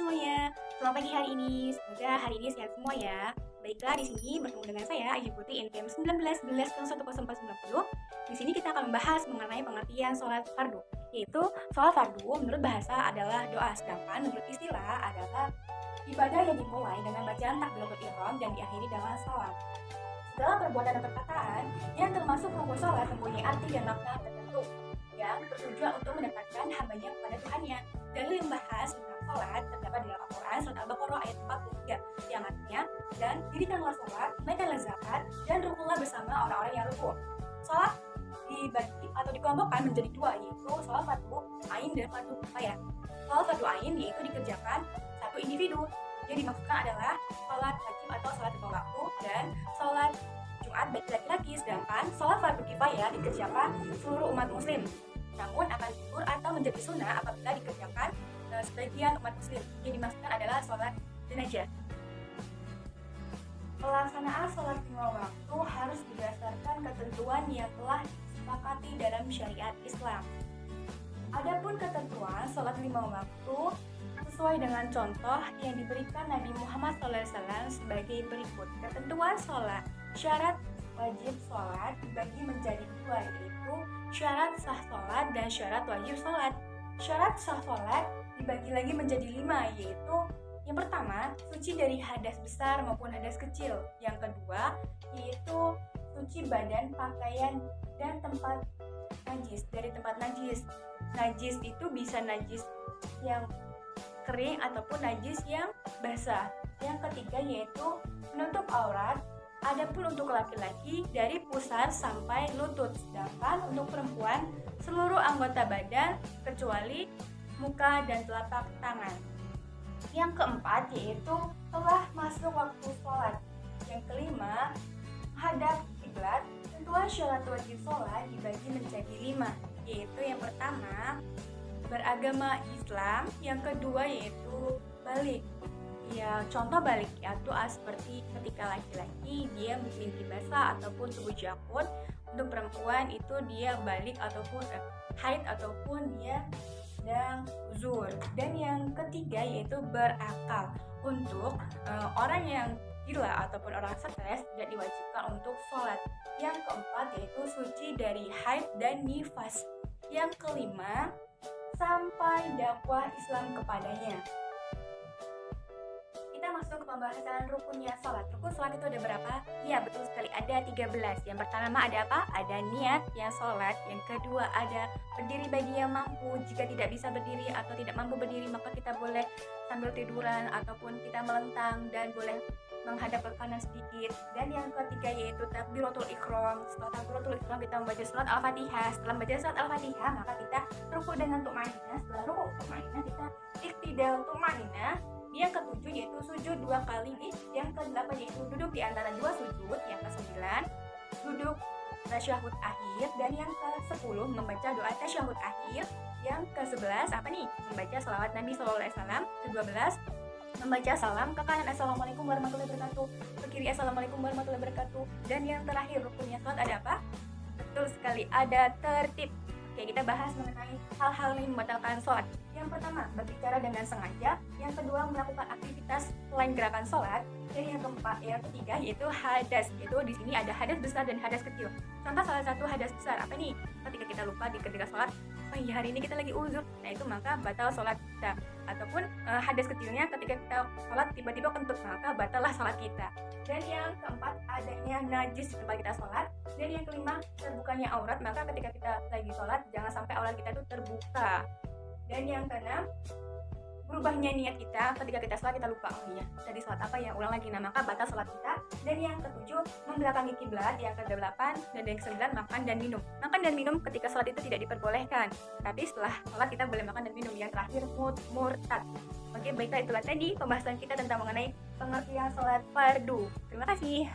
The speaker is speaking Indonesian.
semuanya, selamat pagi hari ini. Semoga hari ini sehat semua ya. Baiklah, di sini bertemu dengan saya Ayu Putri NPM 1911010490. Di sini kita akan membahas mengenai pengertian sholat fardu, yaitu sholat fardu menurut bahasa adalah doa, sedangkan menurut istilah adalah ibadah yang dimulai dengan bacaan takbiratul ihram dan diakhiri dengan salam. Segala perbuatan dan perkataan yang termasuk rukun sholat mempunyai arti dan makna tertentu yang bertujuan untuk mendekatkan hambanya kepada Tuhannya. Dalil yang membahas tentang sholat terdapat di dalam Al-Quran surat Al-Baqarah ayat 43 yang artinya, dan dirikanlah sholat, tunaikanlah zakat, dan rukunlah bersama orang-orang yang rukun. Sholat dibagi atau dikelompokkan menjadi dua, yaitu sholat fardu ain dan fardu kifayah. Sholat fardu ain yaitu dikerjakan satu individu. Yang dimaksudkan adalah sholat wajib atau sholat lima waktu dan sholat Jumat bagi laki-laki, sedangkan sholat fardu kifayah dikerjakan seluruh umat muslim, namun akan gugur atau menjadi sunnah apabila dikerjakan sebagian umat muslim. Yang dimaksudkan adalah sholat jenazah. Pelaksanaan sholat lima waktu harus berdasarkan ketentuan yang telah disepakati dalam syariat Islam. Adapun ketentuan sholat lima waktu sesuai dengan contoh yang diberikan Nabi Muhammad SAW sebagai berikut. Ketentuan sholat. Syarat wajib sholat dibagi menjadi dua, yaitu syarat sah sholat dan syarat wajib sholat. Syarat sah sholat dibagi lagi menjadi 5, yaitu yang pertama, suci dari hadas besar maupun hadas kecil. Yang kedua, yaitu suci badan, pakaian, dan tempat najis, dari tempat najis. Najis itu bisa najis yang kering ataupun najis yang basah. Yang ketiga yaitu menutup aurat. Adapun untuk laki-laki dari pusar sampai lutut, sedangkan untuk perempuan seluruh anggota badan kecuali muka dan telapak tangan. Yang keempat yaitu telah masuk waktu sholat. Yang kelima, menghadap kiblat. Ketentuan syarat wajib sholat dibagi menjadi 5, yaitu yang pertama beragama Islam, yang kedua yaitu balik. Ya, contoh balik yaitu seperti ketika laki-laki dia mimpi basah ataupun tubuh jakun, untuk perempuan itu dia balik ataupun haid ataupun dia sedang uzur. Dan yang ketiga yaitu berakal. Untuk orang yang gila ataupun orang stres tidak diwajibkan untuk sholat. Yang keempat yaitu suci dari haid dan nifas. Yang kelima, sampai dakwah Islam kepadanya. Kita masuk ke pembahasan rukunnya sholat. Rukun sholat itu ada berapa? Ya, betul sekali, ada 13. Yang pertama ada apa? Ada niat yang sholat. Yang kedua ada berdiri bagi yang mampu. Jika tidak bisa berdiri atau tidak mampu berdiri, maka kita boleh sambil tiduran ataupun kita melentang dan boleh menghadap ke kanan sedikit. Dan yang ketiga yaitu takbiratul ihram. Setelah takbiratul ihram kita membaca surat Al-Fatihah. Setelah membaca surat Al-Fatihah maka kita rukuk dengan tumaninah. Setelah rukuk tumaninah kita iktidal tumaninah. Yang ketujuh yaitu sujud 2 kali. Yang ke-8 yaitu duduk di antara 2 sujud. Yang ke-9 duduk tasyahud akhir. Dan yang ke-10 membaca doa tasyahud akhir. Yang ke-11 apa nih? Membaca salawat Nabi SAW. Ke-12 membaca salam ke kanan, assalamualaikum warahmatullahi wabarakatuh, ke kiri, assalamualaikum warahmatullahi wabarakatuh. Dan yang terakhir rukunnya sholat ada apa? Betul sekali, ada tertib. Oke, kita bahas mengenai hal-hal yang membatalkan sholat. Yang pertama, berbicara dengan sengaja. Yang kedua, melakukan aktivitas selain gerakan sholat. Dan yang keempat, yang ketiga yaitu hadas. Itu di sini ada hadas besar dan hadas kecil. Contoh salah satu hadas besar apa nih? Ketika kita lupa di ketika sholat, oh iya hari ini kita lagi uzur, nah itu maka batal sholat kita. Ataupun hadas kecilnya ketika kita sholat tiba-tiba kentut, maka batallah sholat kita. Dan yang keempat, adanya najis di tempat kita sholat. Dan yang kelima, terbukanya aurat, maka ketika kita lagi sholat jangan sampai aurat kita itu terbuka. Dan yang keenam, berubahnya niat kita ketika kita sholat kita lupa, oh iya tadi sholat apa ya, ulang lagi, nah maka batal sholat kita. Dan yang ketujuh, membelakangi kiblat. Yang ke-8 dan yang ke-9, makan dan minum. Makan dan minum ketika sholat itu tidak diperbolehkan, tapi setelah sholat kita boleh makan dan minum. Yang terakhir, murtad. Oke, baiklah, itulah tadi pembahasan kita tentang mengenai pengertian sholat fardu. Terima kasih.